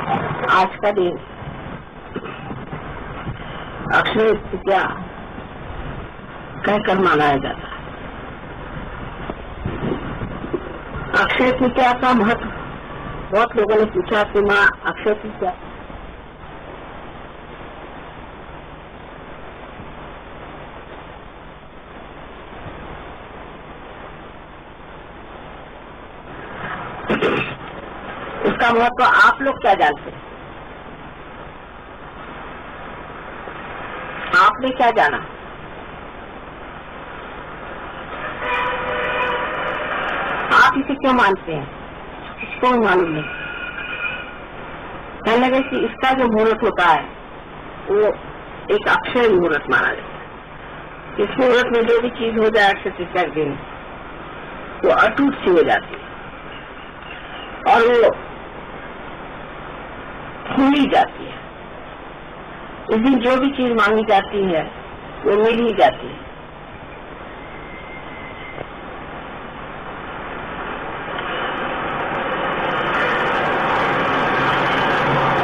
आज का दिन अक्षय तृतीया कहकर मनाया जाता है। अक्षय तृतीया का महत्व बहुत लोगों ने पूछा कि माँ अक्षय तृतीया उसका महत्व आप लोग क्या जानते हैं? आपने क्या जाना? आप इसे क्यों मानते हैं? किसको मालूम नहीं। कहने लगे कि इसका जो मुहूर्त होता है वो एक अक्षय मुहूर्त माना जाता है। इस मुहूर्त में जो भी चीज हो जाए अक्षय तृतीया के दिन वो अटूट सी हो जाती है और वो खुली जाती है। इस दिन जो भी चीज मांगी जाती है वो मिल ही जाती है।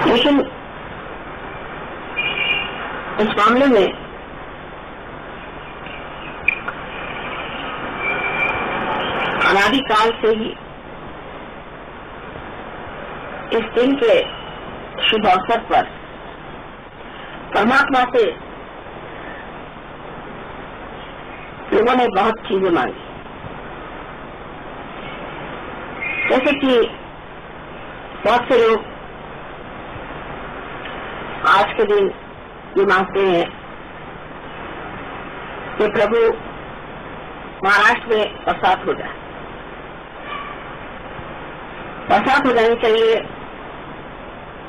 लेकिन इस मामले में अनादिकाल से ही इस दिन के शुभ अवसर पर परमात्मा से लोगों ने बहुत चीजें मांगी। जैसे कि बहुत से लोग आज के दिन ये मांगते हैं कि प्रभु महाराष्ट्र में बरसात हो जाए, बरसात हो जानी चाहिए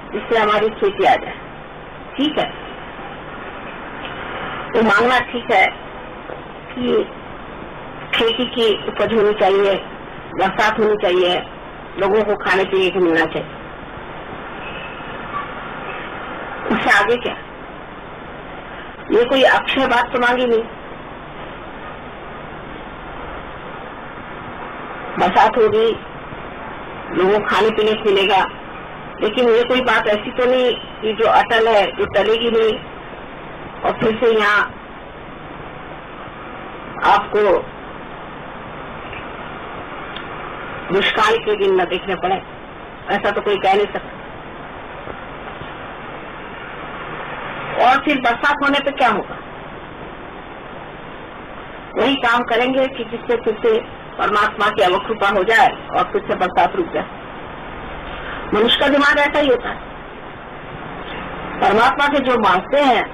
जिससे हमारी खेती आ जाए। ठीक है, तो मांगना ठीक है कि खेती की उपज होनी चाहिए, बरसात होनी चाहिए, लोगों को खाने पीने को मिलना चाहिए। उससे आगे क्या? ये कोई अक्षय बात तो मांगी नहीं। बरसात होगी, लोगों को खाने पीने को मिलेगा, लेकिन ये कोई बात ऐसी तो नहीं कि जो अटल है, जो टलेगी नहीं और फिर से यहाँ आपको दुष्काल के दिन न देखने पड़े। ऐसा तो कोई कह नहीं सकता। और फिर बरसात होने पे क्या होगा? वही काम करेंगे कि जिससे फिर से परमात्मा की अवकृपा हो जाए और फिर से बरसात रुक जाए। मनुष्य का दिमाग ऐसा ही होता है। परमात्मा के जो मांगते हैं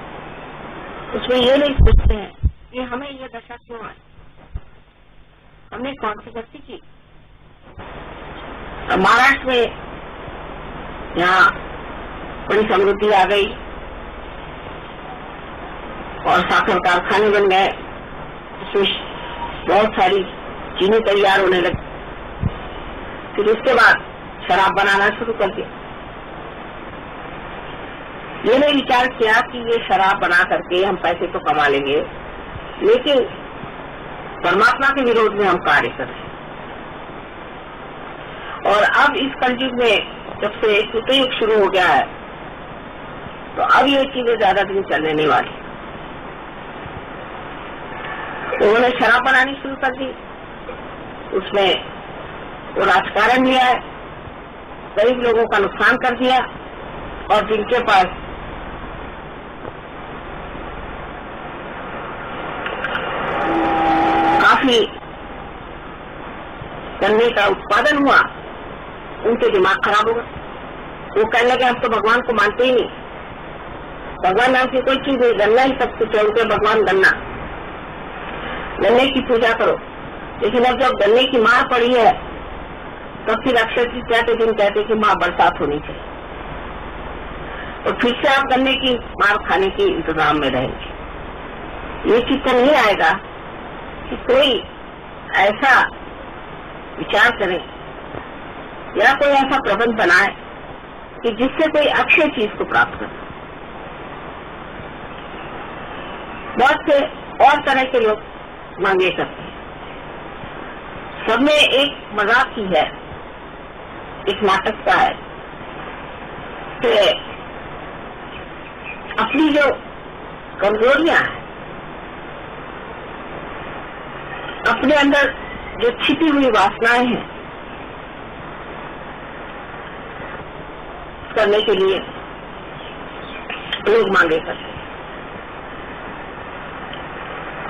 उसमें ये नहीं सोचते हैं कि हमें ये दशा क्यों आई, हमने कौन सी गलती की। महाराष्ट्र में यहाँ बड़ी समृद्धि आ गई और साखर कारखाने बन गए, उसमें बहुत सारी चीनी तैयार होने लगी। फिर उसके बाद शराब बनाना शुरू कर दिया। ये नहीं विचार किया कि ये शराब बना करके हम पैसे तो कमा लेंगे, लेकिन परमात्मा के विरोध में हम कार्य कर रहे हैं। और अब इस कलयुग में जब से कृतयुग शुरू हो गया है तो अब ये चीजें ज्यादा दिन चलने नहीं वाली। उन्होंने शराब बनानी शुरू कर दी, उसमें वो राजकारण लिया है, गरीब लोगों का नुकसान कर दिया और जिनके पास काफी गन्ने का उत्पादन हुआ उनके दिमाग खराब हो गए। वो कहने लगे हम तो भगवान को मानते ही नहीं, भगवान नाम की कोई चीज नहीं, गन्ना ही सब कुछ है। उनके भगवान गन्ना, गन्ने की पूजा करो। लेकिन अब जब गन्ने की मार पड़ी है तब फिर अक्षय तृतीया के दिन कहते कि माँ बरसात होनी चाहिए और फिर से आप गन्ने की मार खाने के इंतजाम में रहेंगे। ये चित्त नहीं आएगा कि कोई ऐसा विचार करे या कोई ऐसा प्रबंध बनाए कि जिससे कोई अक्षय चीज को प्राप्त करे। बहुत से और तरह के लोग मांगे करते हैं। सबने एक मजाक की है, एक नाटक का है कि अपनी जो कमजोरियां हैं, अपने अंदर जो छिपी हुई वासनाएं हैं, करने के लिए लोग मांगे करते।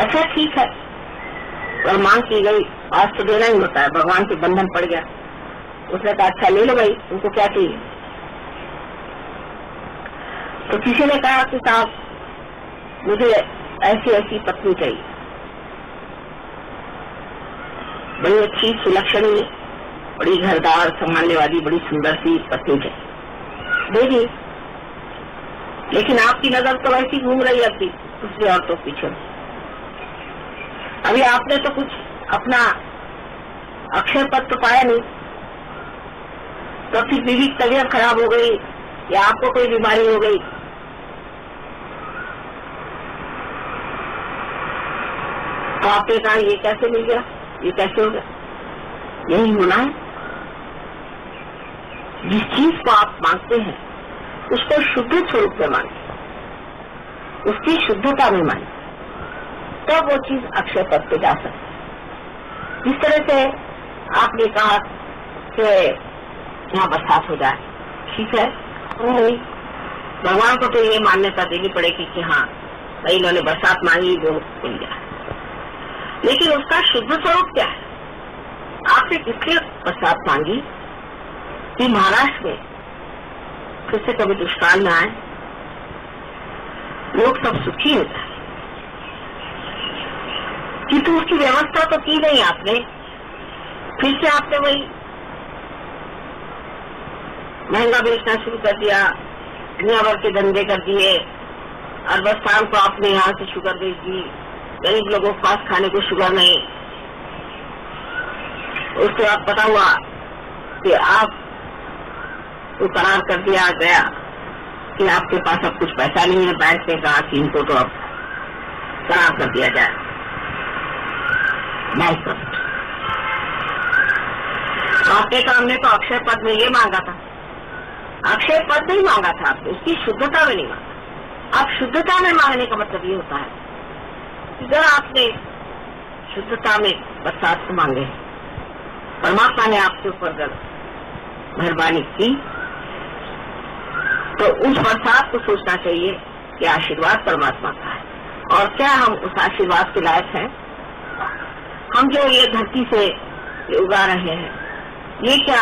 अच्छा ठीक है, और मांग की गई, आज तो देना ही होता है, भगवान के बंधन पड़ गया। उसने कहा अच्छा ले लो भाई, तुमको क्या चाहिए? तो किसी ने कहा कि साहब मुझे ऐसी ऐसी पत्नी चाहिए, बड़ी अच्छी सुलक्षणी, बड़ी घरदार, संभालने वाली, बड़ी सुंदर सी पत्नी चाहिए। देखिए, लेकिन आपकी नजर तो ऐसी घूम रही है अपनी दूसरी औरतों के पीछे। अभी आपने तो कुछ अपना अक्षय पद तो पाया नहीं, तो फिर बीवी की तबीयत खराब हो गई या आपको कोई बीमारी हो गई, तो आपने कहा ये कैसे मिल गया, ये कैसे हो गया? यही होना है। जिस चीज को आप मांगते हैं उसको शुद्ध स्वरूप में मांगे, उसकी शुद्धता में मांगे, तब वो चीज अक्षय पद पे जा सकती है। जिस तरह से आपने कहा कि यहाँ बरसात हो जाए, ठीक है, नहीं, भगवान को तो ये मान्यता देनी पड़ेगी कि हाँ भाई इन्होंने बरसात मांगी, वो मिल गया। लेकिन उसका शुद्ध स्वरूप क्या है? आपने किसलिए बरसात मांगी कि महाराष्ट्र में फिर से कभी दुष्काल न आए, लोग सब सुखी हो जाए, किंतु उसकी व्यवस्था तो की नहीं आपने। फिर से आपने वही महंगा बेचना शुरू कर दिया, दुनिया भर के धंधे कर दिए, अरबस्तान को आपने यहाँ से शुगर बेच दी, गरीब लोगों के पास खाने को शुगर नहीं। उसके बाद पता हुआ कि आप तो करार कर दिया गया कि आपके पास अब कुछ पैसा नहीं है, बैंक ने कहा कि इनको तो अब करार कर दिया जाए बैंक पर। तो आपके सामने तो अक्षय पद में ये मांगा था, अक्षय पद नहीं मांगा था आपने, उसकी शुद्धता में नहीं मांगा। अब शुद्धता में मांगने का मतलब ये होता है कि जब आपने शुद्धता में बरसात को मांगे, परमात्मा ने आपके ऊपर मेहरबानी की, तो उस बरसात को सोचना चाहिए कि आशीर्वाद परमात्मा का है, और क्या हम उस आशीर्वाद के लायक हैं? हम जो ये धरती से उगा रहे हैं, ये क्या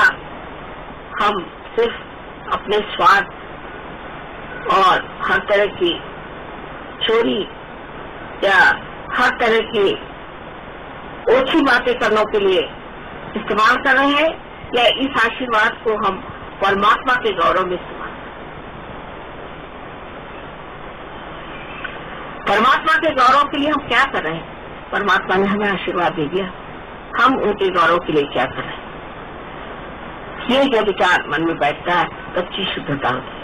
हम सिर्फ अपने स्वार्थ और हर तरह की चोरी या हर तरह की ओछी बातें करने के लिए इस्तेमाल कर रहे हैं, या इस आशीर्वाद को हम परमात्मा के गौरव में इस्तेमाल? परमात्मा के गौरव के लिए हम क्या कर रहे हैं? परमात्मा ने हमें आशीर्वाद दे दिया, हम उनके गौरव के लिए क्या कर रहे हैं? ये जो विचार मन में बैठता है, कच्ची शुद्धता होती है।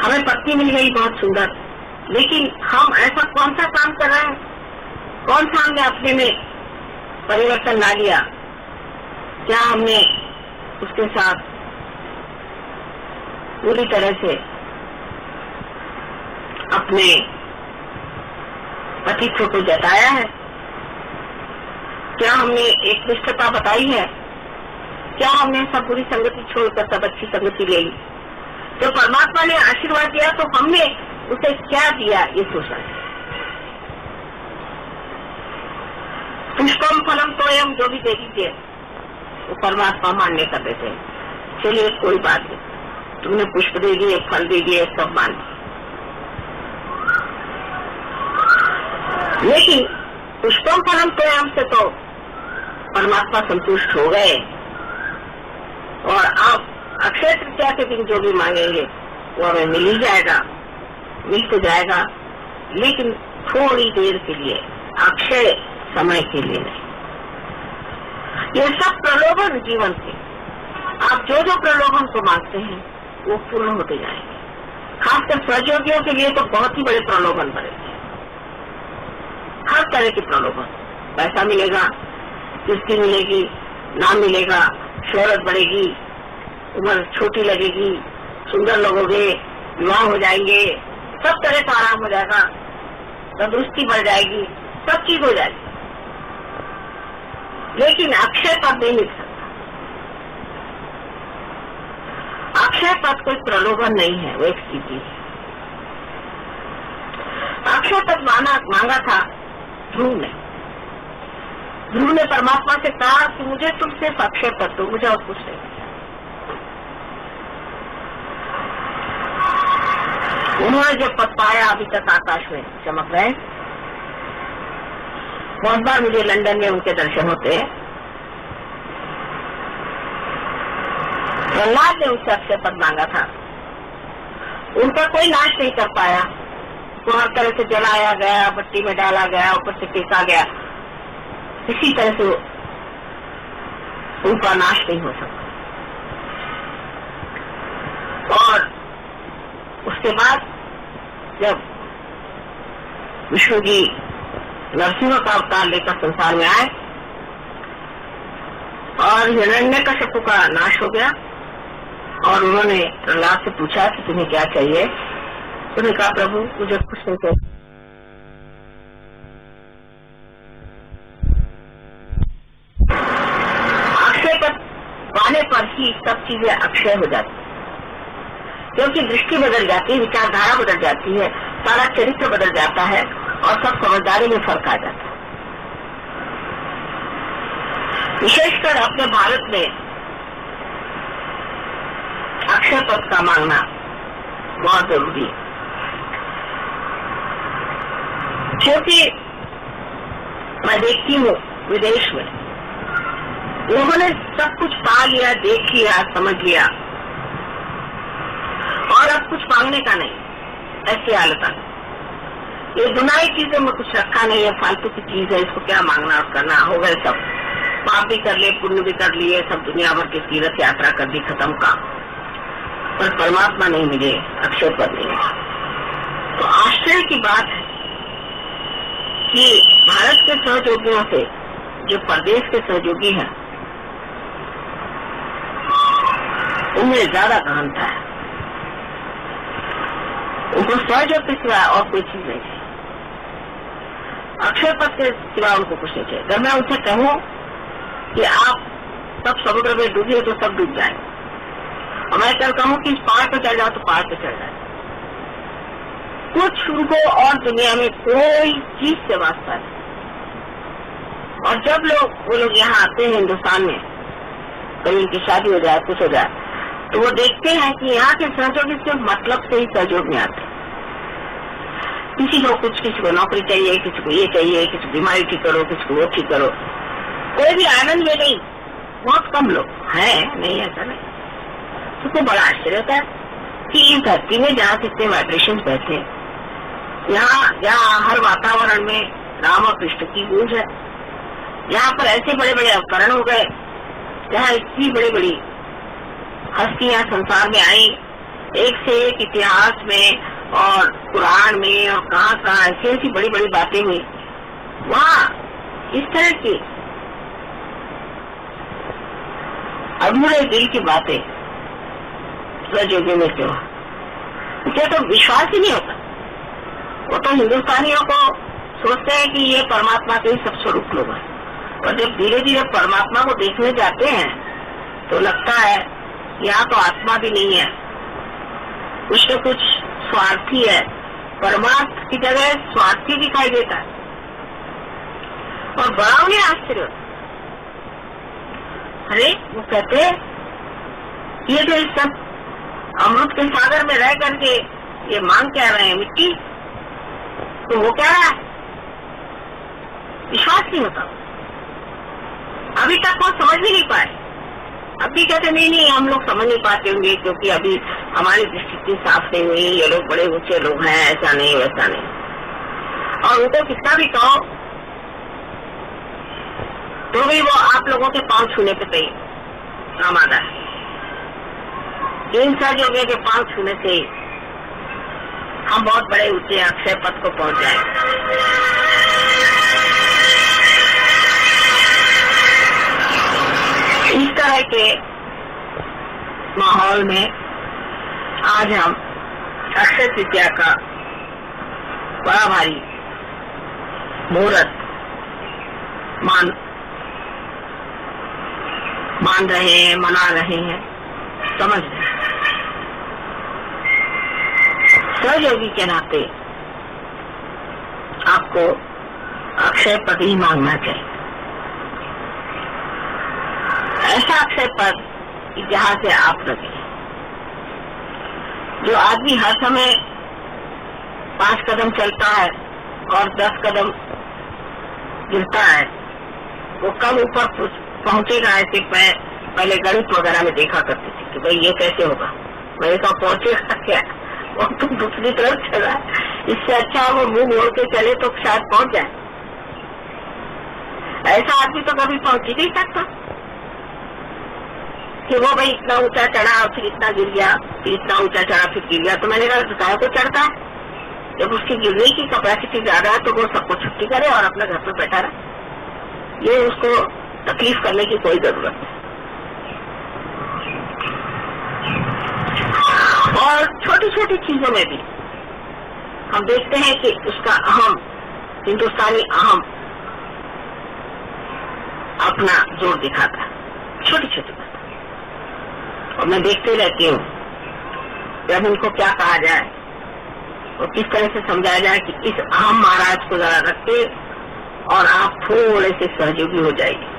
हमें पत्नी मिल गई बहुत सुंदर, लेकिन हम ऐसा कौन सा काम कर रहे हैं, कौन सा हमने अपने में परिवर्तन ला लिया? क्या हमने उसके साथ पूरी तरह से अपने पतित्व को जताया है? क्या हमने एक निष्ठता बताई है? क्या हमने सब बुरी संगति छोड़कर सब अच्छी संगति ले ली? तो परमात्मा ने आशीर्वाद दिया तो हमने उसे क्या दिया, ये सोचना है। पुष्पम फलम तोयम, जो भी दे दीजिए वो परमात्मा मान्य कर देते हैं। चलिए कोई बात नहीं, तुमने पुष्प दे दिए, फल दे दिए, सब मान दिए, लेकिन पुष्पम फलम तोयम से तो परमात्मा संतुष्ट हो गए, और आप अक्षय तृतीया के दिन जो भी मांगेंगे वो हमें मिल ही जाएगा, मिल तो जाएगा, लेकिन थोड़ी देर के लिए, अक्षय समय के लिए नहीं। ये सब प्रलोभन जीवन के, आप जो जो प्रलोभन को मांगते हैं वो पूर्ण होते जाएंगे। खासकर सहयोगियों के लिए तो बहुत ही बड़े प्रलोभन बनेंगे, हर तरह के प्रलोभन। पैसा मिलेगा, किस्ती मिलेगी, नाम मिलेगा, शोहरत बढ़ेगी, उम्र छोटी लगेगी, सुंदर लगोगे, विवाह हो जाएंगे, सब तरह का आराम हो जाएगा, तंदुरुस्ती बढ़ जाएगी, सब चीज हो जाएगी। लेकिन अक्षय पद नहीं मिल सकता। अक्षय पद कोई प्रलोभन नहीं है, वो एक स्थिति है। अक्षय पद मांगा था ध्रुव ने। ध्रुव ने परमात्मा से कहा कि मुझे तुम सिर्फ अक्षय पद दो, मुझे और कुछ नहीं। उन्होंने जो पद पाया अभी तक आकाश में चमक रहे। बहुत बार मुझे लंदन में उनके दर्शन होते हैं। प्रहलाद ने उससे अक्षय पद मांगा था, उनका कोई नाश नहीं कर पाया। तो हर तरह से जलाया गया, भट्टी में डाला गया, ऊपर से फेंका गया, किसी तरह से उनका नाश नहीं हो सकता। और उसके बाद जब विष्णु जी नरसिंह का अवतार लेकर संसार में आए और हिरण्यकशिपु का नाश हो गया, और उन्होंने प्रहलाद से पूछा कि तुम्हें क्या चाहिए। उन्होंने कहा प्रभु मुझे कुछ नहीं चाहिए। अक्षय पद पाने पर ही सब चीजें अक्षय हो जाती, क्योंकि दृष्टि बदल जाती है, विचारधारा बदल जाती है, सारा चरित्र बदल जाता है और सब समझदारी में फर्क आ जाता है। विशेषकर अपने भारत में अक्षय पद का मांगना बहुत जरूरी है, क्योंकि मैं देखती हूँ विदेश में लोगों ने सब कुछ पा लिया, देख लिया, समझ लिया, और अब कुछ मांगने का नहीं, ऐसी हालत आ गई। ये दुनियावी चीजों में कुछ रखा नहीं है, फालतू की चीज है, इसको क्या मांगना और करना। हो गए सब, पाप भी कर लिए, पुण्य भी कर लिए, सब दुनिया भर की तीर्थ यात्रा कर दी, खत्म का, पर परमात्मा नहीं मिले, अक्षय पद नहीं मिला। तो आश्चर्य की बात है कि भारत के सहयोगियों से जो प्रदेश के सहयोगी हैं उनमें ज्यादा गहनता है। उनको सहयोग के सिवा और कोई चीज नहीं है, अक्षय पद के सिवा उनको कुछ नहीं चाहिए। जब मैं उनसे कहूं कि आप सब समुद्र में डूबिए तो सब डूब जाए, और मैं कल कहूं कि इस पहाड़ पे चढ़ जाओ तो पहाड़ पे चढ़ जाए, कुछ उनको और दुनिया में कोई चीज से वास्ता नहीं। और जब वो लोग यहाँ आते हैं हिंदुस्तान में, कभी उनकी शादी हो जाए, कुछ हो जाए, तो वो देखते हैं कि यहाँ के सहयोगी सिर्फ मतलब से ही सहयोग में आते। किसी को कुछ, किसी को नौकरी चाहिए, किसी को ये चाहिए, किसी को बीमारी ठीक करो, किसी को वो ठीक करो, कोई भी आनंद में नहीं। बहुत कम लोग हैं, नहीं ऐसा नहीं। तो बड़ा आश्चर्य होता है कि इस धरती में जहाँ कितने वाइब्रेशन बैठे, यहाँ हर वातावरण में राम और कृष्ण की गूंज है, यहाँ पर ऐसे बड़े बड़े अवतरण हो गए, जहाँ इतनी बड़ी बड़ी हस्तियां संसार में आई, एक से एक इतिहास में और कुरान में और कहाँ ऐसी ऐसी बड़ी बड़ी बातें हुई। वहाँ इस तरह की अधूरे दिल की बातें सहयोगी में क्यों, मुझे तो विश्वास ही नहीं होता। वो तो हिंदुस्तानियों को सोचते हैं कि ये परमात्मा के ही सब स्वरूप लोग हैं, और जब धीरे धीरे परमात्मा को देखने जाते हैं तो लगता है यहाँ तो आत्मा भी नहीं है, कुछ न कुछ स्वार्थी है, परमात्मा की जगह स्वार्थी दिखाई देता है। और बड़ा उन्हें आश्चर्य होता, अरे वो कहते ये जो इस सब अमृत के सागर में रह करके ये मांग क्या रहे हैं मिट्टी, तो वो क्या रहा है, विश्वास नहीं होता। अभी तक वो समझ भी नहीं पाए। अभी कहते नहीं हम लोग समझ नहीं पाते होंगे, क्योंकि अभी हमारी दृष्टि साफ नहीं हुई, ये लोग बड़े ऊंचे लोग हैं, ऐसा नहीं वैसा नहीं। और उनको कितना भी कहो तो भी वो आप लोगों के पांव छूने पे तैयार आमादा है। इन सहयोगियों के पांव छूने से हम बहुत बड़े ऊंचे अक्षय पद को पहुंच जाएंगे। इस तरह के माहौल में आज हम अक्षय तृतीया का बड़ा भारी मुहूर्त मान रहे हैं, मना रहे हैं, समझ रहे हैं। सहयोगी के नाते आपको अक्षय पद ही मांगना चाहिए। ऐसा अक्षय पद जहां से आप लगे। जो आदमी हर समय 5 कदम चलता है और 10 कदम गिरता है, वो कब ऊपर पहुंचेगा। ऐसे पहले गणित वगैरह में देखा करते थे कि भाई ये कैसे होगा, मेरे तो पहुंचेगा क्या, वो तुम दूसरी तरफ चला, इससे अच्छा वो मुंह मोड़ के चले तो शायद पहुंच जाए। ऐसा आदमी तो कभी पहुंच ही नहीं सकता कि वो भाई इतना ऊंचा चढ़ा फिर इतना गिर गया, फिर इतना ऊंचा चढ़ा फिर गिर गया। तो मैंने कहा गाय को चढ़ता है, जब उसकी गिरने की कैपेसिटी ज्यादा है तो वो सबको छुट्टी करे और अपने घर पे बैठा रहे। ये उसको तकलीफ करने की कोई जरूरत नहीं। और छोटी छोटी चीजों में भी हम देखते हैं कि उसका अहम, हिंदुस्तानी अहम अपना जोर दिखाता है छोटी छोटी बात। और मैं देखते रहती हूँ जब उनको क्या कहा जाए और किस तरह से समझाया जाए कि इस अहम महाराज को जरा रखते और आप थोड़े से सहयोगी हो जाएगी।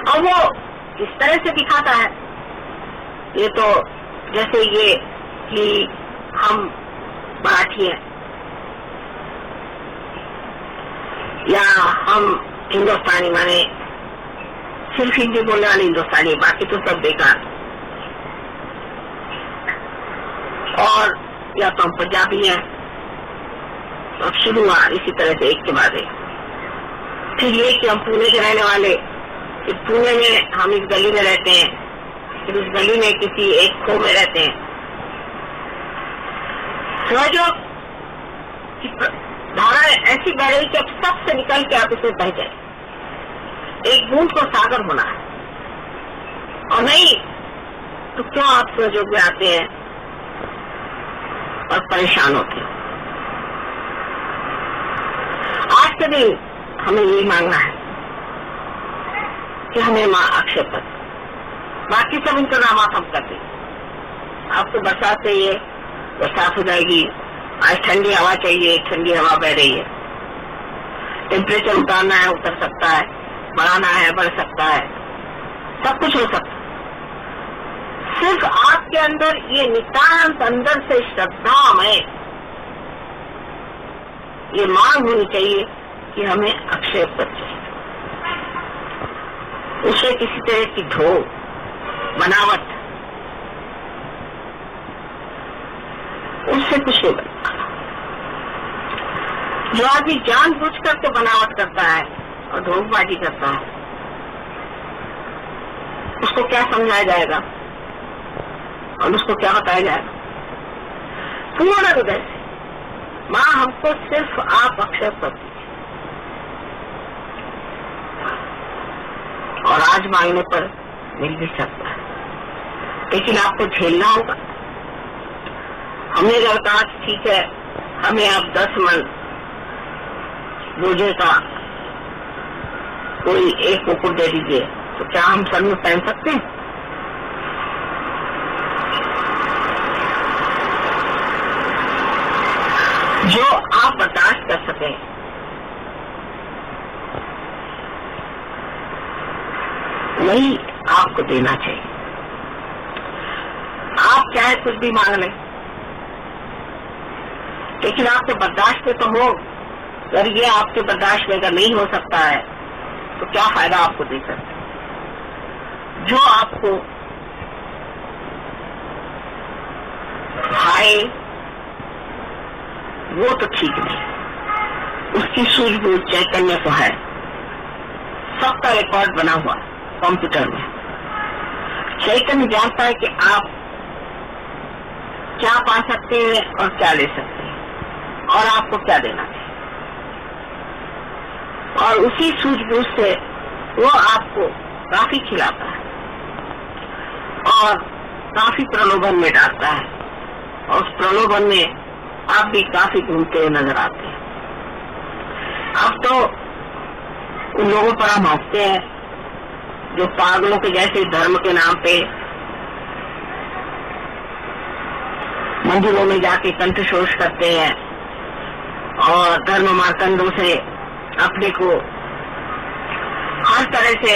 और वो इस तरह से दिखाता है, ये तो जैसे ये कि हम मराठी हैं या हम हिंदुस्तानी, माने सिर्फ हिंदी बोलने वाले हिंदुस्तानी, बाकी तो सब बेकार। और या तो हम पंजाबी हैं, तो शुरू हुआ इसी तरह से एक के बाद एक। फिर ये कि हम पुणे के रहने वाले, फिर पुणे में हम इस गली में रहते हैं, फिर उस गली में किसी एक खो में रहते हैं। समझो कि धारा ऐसी बह रही कि अब सबसे निकल के आप इसमें बह जाए। एक बूंद को सागर होना है, और नहीं तो क्यों आप सहयोग में आते हैं और परेशान होते हैं। आज के दिन हमें ये मांगना है कि हमें माँ अक्षय पद, बाकी सब इंतजाम हम कर दें। आपको बरसात चाहिए, बरसात हो जाएगी। आज ठंडी हवा चाहिए, ठंडी हवा बह रही है। टेम्परेचर उतारना है, उतर सकता है, बढ़ाना है, बढ़ सकता है, सब कुछ हो सकता है। सिर्फ आपके अंदर ये नितांत अंदर से श्रद्धा में ये मांग होनी चाहिए कि हमें अक्षय पद चाहिए। उसे किसी तरह की ढो बनावट उससे कुछ नहीं बनता। जो आदमी जानबूझकर के बनावट करता है और धोखेबाजी करता है, उसको क्या समझाया जाएगा और उसको क्या बताया जाएगा? पूर्ण हृदय से माँ हमको सिर्फ आप अक्षय पद दीजिए, और आज मांगने पर मिल भी सकता है, लेकिन आपको झेलना होगा। हमने जब कहा ठीक है हमें आप 10 मन बोझे का कोई एक मुकुट दे दीजिए, तो क्या हम सर में पहन सकते हैं? जो आप बर्दाश्त कर सकें, वही आपको देना चाहिए। आप चाहे कुछ भी मांग लें, लेकिन आपके बर्दाश्त में तो हो। अगर ये आपके बर्दाश्त में अगर नहीं हो सकता है तो क्या फायदा आपको दे सकते? जो आपको भाए वो तो ठीक नहीं, उसकी सूझबूझ चैतन्य तो है, सबका रिकॉर्ड बना हुआ कंप्यूटर में। चैतन्य जानता है कि आप क्या पा सकते हैं और क्या ले सकते हैं और आपको क्या देना चाहिए, और उसी सूझबूझ से वो आपको काफी खिलाता है और काफी प्रलोभन में डालता है और उस प्रलोभन में आप भी काफी घूमते हुए नजर आते हैं। अब तो उन लोगों पर हम हंसते हैं जो पागलों के जैसे धर्म के नाम पे मंदिरों में जाके कंठशोष करते हैं और धर्म मार्तंडों से अपने को हर तरह से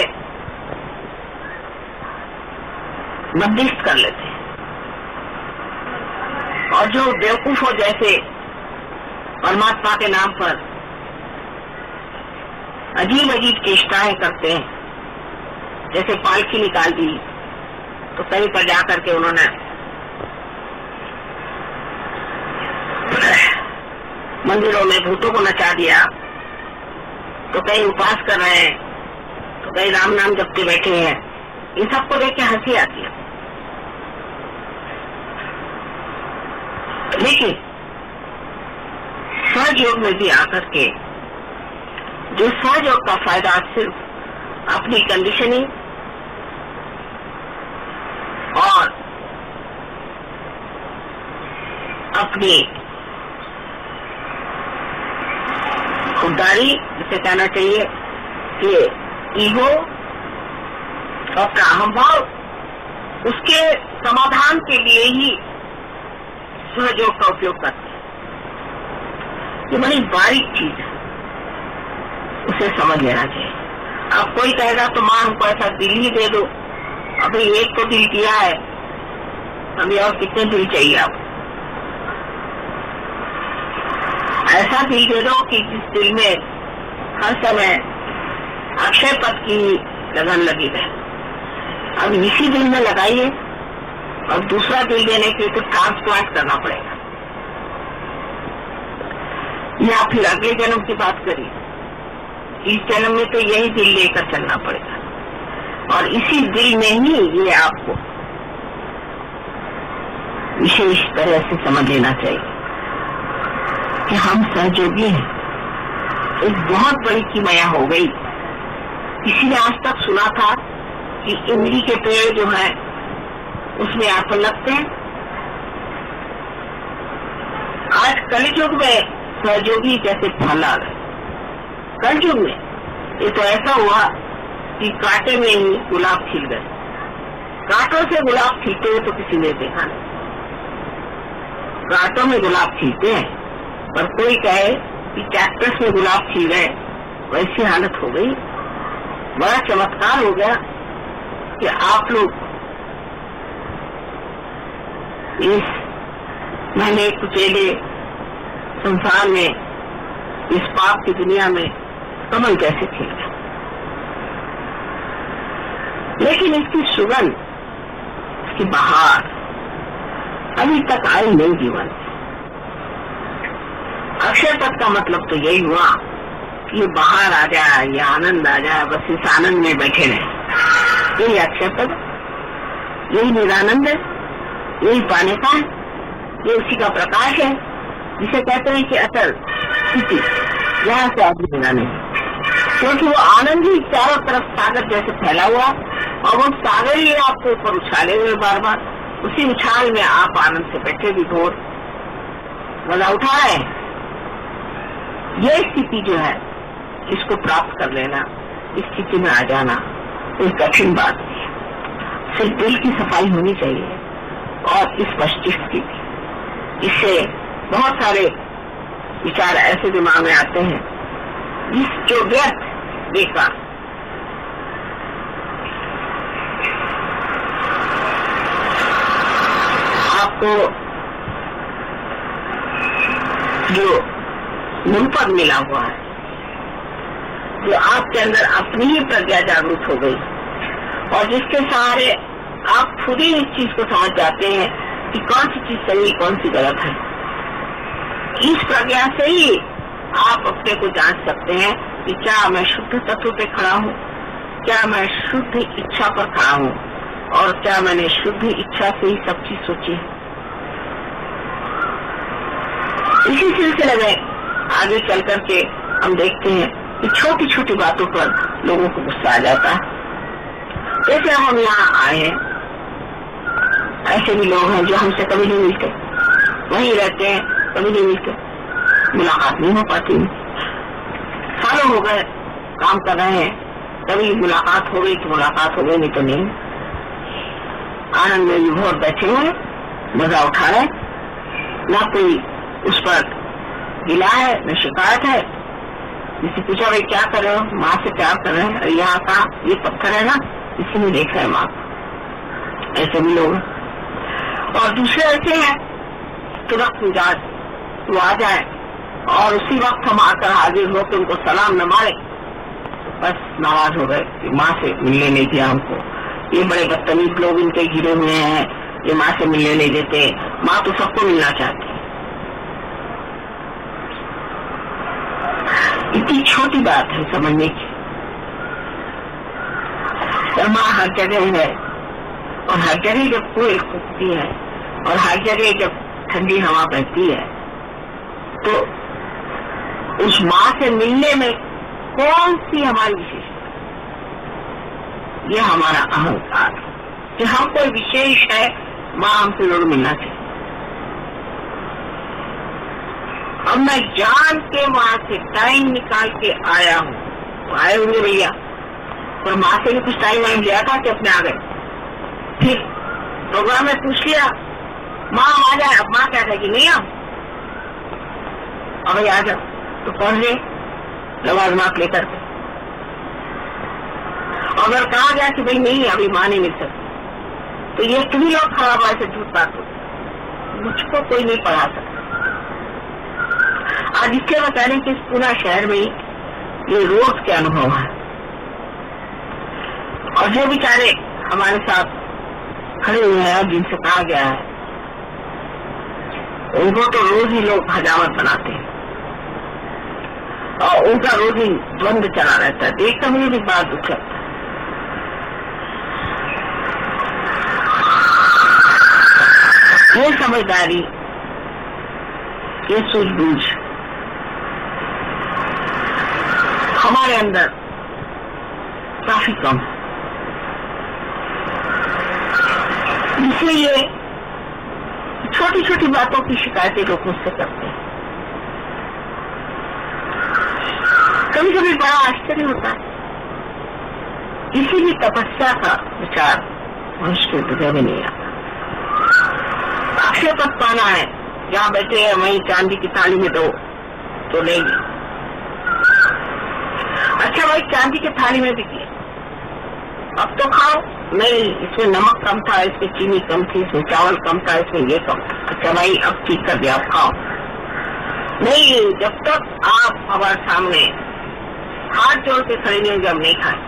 बंदिश कर लेते हैं और जो बेवकूफों जैसे परमात्मा के नाम पर अजीब अजीब चेष्टाएं करते हैं, जैसे पालकी निकाल दी तो कहीं पर जाकर के उन्होंने मंदिरों में भूतों को नचा दिया, तो कहीं उपास कर रहे हैं तो कहीं राम नाम जपते बैठे हैं। इन सबको देख के हंसी आती है। लेकिन सहयोग में भी आकर के जो सहयोग का फायदा सिर्फ अपनी कंडीशनिंग और अपनी खुददारी, जिसे कहना चाहिए कि ईगो और अहंभाव, उसके समाधान के लिए ही सहयोग का उपयोग करते हैं। ये बड़ी बारीक चीज है, उसे समझ लेना चाहिए। अब कोई कहेगा तो मां हमको ऐसा दिल ही दे दो, अभी एक तो दिल दिया है, अभी और कितने दिल चाहिए आपको? ऐसा दिल दे दो कि जिस दिल में हर समय अक्षय पद की लगन लगी रहे। अब इसी दिल में लगाइए और दूसरा दिल देने के लिए तो ट्रांसप्लांट करना पड़ेगा, या फिर अगले जन्म की बात करिए। इस जन्म में तो यही दिल लेकर चलना पड़ेगा और इसी दिल में ही ये आपको विशेष तरह से समझ लेना चाहिए कि हम सहयोगी हैं। एक बहुत बड़ी किमया हो गई। किसी ने आज तक सुना था कि इमली के पेड़ जो है उसमें एप्पल लगते हैं? आज कलयुग में सहयोगी जैसे फल आ गए। कलयुग में ये तो ऐसा हुआ कि कांटे में ही गुलाब खिल गए। कांटों से गुलाब खिलते हुए तो किसी ने देखा नहीं। कांटों में गुलाब खिलते हैं, पर कोई कहे कि कैक्टस में गुलाब खिल गए, वैसी हालत हो गई। बड़ा चमत्कार हो गया कि आप लोग इस मैंने कुचेले संसार में, इस पाप की दुनिया में कमल कैसे खिल गए। लेकिन इसकी सुगंध, इसकी बहार अभी तक आई नहीं जीवन। अक्षय पद का मतलब तो यही हुआ कि ये बाहर आ जाए, ये आनंद आ जाए, बस इस आनंद में बैठे रहे। यही अक्षय पद, यही निरानंद है, यही पाने का है, ये उसी का प्रकाश है जिसे कहते हैं कि अटल स्थिति, यहाँ से आप लेना नहीं, क्योंकि वो आनंद ही चारों तरफ सागर जैसे फैला हुआ और वो सागर ही आपको ऊपर उछाले हुए बार बार। उसी उछाल में आप आनंद से बैठे भी घोर मजा उठा रहे हैं। ये स्थिति जो है, इसको प्राप्त कर लेना, इस स्थिति में आ जाना कोई कठिन बात नहीं है। सिर्फ दिल की सफाई होनी चाहिए और स्पष्ट स्थिति। इससे बहुत सारे विचार ऐसे दिमाग में आते हैं जो व्यर्थ, बेकार। आपको जो मूलपद मिला हुआ है, जो आपके अंदर अपनी ही प्रज्ञा जागरूक हो गई और जिसके सहारे आप खुद ही इस चीज को समझ जाते हैं कि कौन सी चीज सही, कौन सी गलत है। इस प्रज्ञा से ही आप अपने को जांच सकते हैं कि क्या मैं शुद्ध तत्व पे खड़ा हूँ, क्या मैं शुद्ध इच्छा पर खड़ा हूँ और क्या मैंने शुद्ध इच्छा से ही सब चीज सोची है। इसी सिलसिले में आगे चल करके हम देखते हैं कि छोटी छोटी बातों पर लोगों को गुस्सा आ जाता है। जैसे हम यहाँ आए हैं, ऐसे भी लोग हैं जो हमसे कभी नहीं मिलते, वहीं रहते हैं, कभी नहीं मिलते, मुलाकात नहीं हो पाती। सालों हो गए काम कर रहे हैं, कभी मुलाकात हो गई तो मुलाकात हो गई, नहीं तो नहीं। आनंद में विभोर बैठे हुए, मजा उठा रहे, ना कोई उस पर गिला है न शिकायत है। जिसे पूछा भाई क्या कर रहे हो, माँ से प्यार कर रहे हैं, यहाँ का ये पत्थर है ना, इसी में देख रहे हैं माँ। ऐसे भी लोग हैं। और दूसरे ऐसे हैं तुरंत मिजाज वो आ जाए और उसी वक्त हम आकर हाजिर हो के उनको सलाम न मारे, बस नाराज हो गए, माँ से मिलने नहीं दिया हमको, ये बड़े बदतमीज लोग इनके घिरे हुए हैं, ये माँ से मिलने नहीं देते, माँ तो सबको मिलना चाहती है। इतनी छोटी बात है समझने की। माँ हर जगह है, और हर जगह जब कोयल कूदती है और हर जगह जब ठंडी हवा बहती है, तो उस माँ से मिलने में कौन सी हमारी विशेषता? ये हमारा अहंकार कि हम कोई विशेष है, माँ हमसे जरूर मिलना चाहिए। अब मैं जान के माँ से टाइम निकाल के आया हूँ, तो आए होंगे भैया, पर माँ से भी कुछ टाइम वाइम लिया था कि अपने आ गए। फिर प्रोग्राम में पूछ लिया माँ आ जाए, अब माँ क्या कहेगी नहीं आओ, अब आ जाओ, तो पढ़ ले लवाज मार्क लेकर के। अगर कहा गया कि भाई नहीं अभी माँ नहीं मिल सकती, तो ये तुम्ही लोग खराब ऐसे झूठ बात हो, मुझको कोई नहीं पढ़ा सकता। आज इसके बताने के इस पूरा शहर में ये रोज के अनुभव है, और जो बेचारे हमारे साथ खड़े हुए हैं जिनसे कहा गया है, उनको तो रोज ही लोग हजामत बनाते हैं और उनका रोज ही द्वंद चला रहता है। देखकर मुझे भी बात दुख लगता है। ये समझदारी, ये सूझबूझ हमारे अंदर काफी कम है, इसलिए ये छोटी छोटी बातों की शिकायतें लोग मुझसे करते हैं। कभी कभी बड़ा आश्चर्य होता है, किसी भी तपस्या का विचार मनुष्य के हृदय में नहीं आता। अक्षय पद पाना है, जहाँ बैठे हैं वहीं चांदी की थाली में दो तो लेंगे। अच्छा भाई चांदी की थाली में भी किया, अब तो खाओ, नहीं इसमें नमक कम था, इसमें चीनी कम थी, इसमें चावल कम था, इसमें ये कम था। अच्छा भाई अब ठीक कर दिया, अब खाओ। नहीं, जब तक आप हमारे सामने हाथ जोड़ के खड़े नहीं, जब नहीं खाए।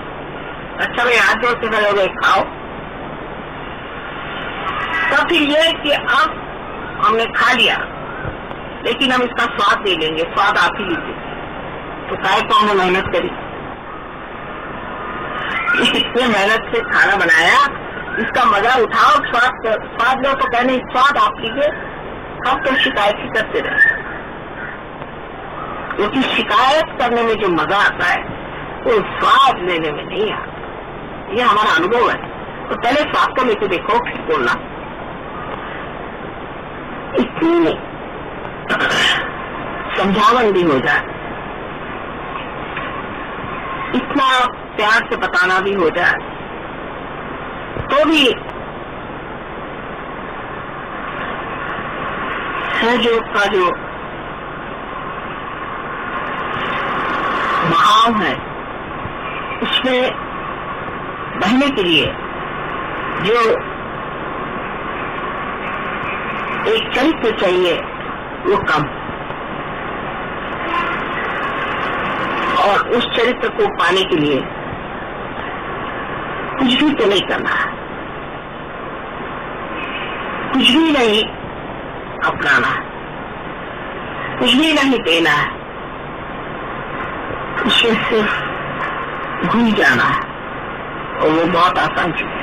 अच्छा भाई हाथ जोड़ के खड़े हो गए, खाओ। तो फिर ये कि अब हमने खा लिया, लेकिन हम इसका स्वाद ले लेंगे, स्वाद आप ही लीजिए। तो काय को हमने मेहनत करी, इतने मेहनत से खाना बनाया, इसका मजा उठाओ, स्वाद लो। तो कहने स्वाद आप लीजिए, हम तो शिकायत ही करते रहे, क्योंकि शिकायत करने में जो मजा आता है वो स्वाद लेने में नहीं आता। ये हमारा अनुभव है। तो पहले स्वाद को लेके देखो, फिर बोलना। इतनी समझावन भी हो जाए, इतना प्यार से बताना भी हो जाए, तो भी सहयोग का जो भाव है, उसमें बहने के लिए जो एक चरित्र चाहिए वो कम, और उस चरित्र को पाने के लिए कुछ भी तो नहीं करना है, कुछ भी नहीं अपनाना है, कुछ भी नहीं देना है, उसमें सिर्फ घुल जाना है, और वो बहुत आसान चीज है।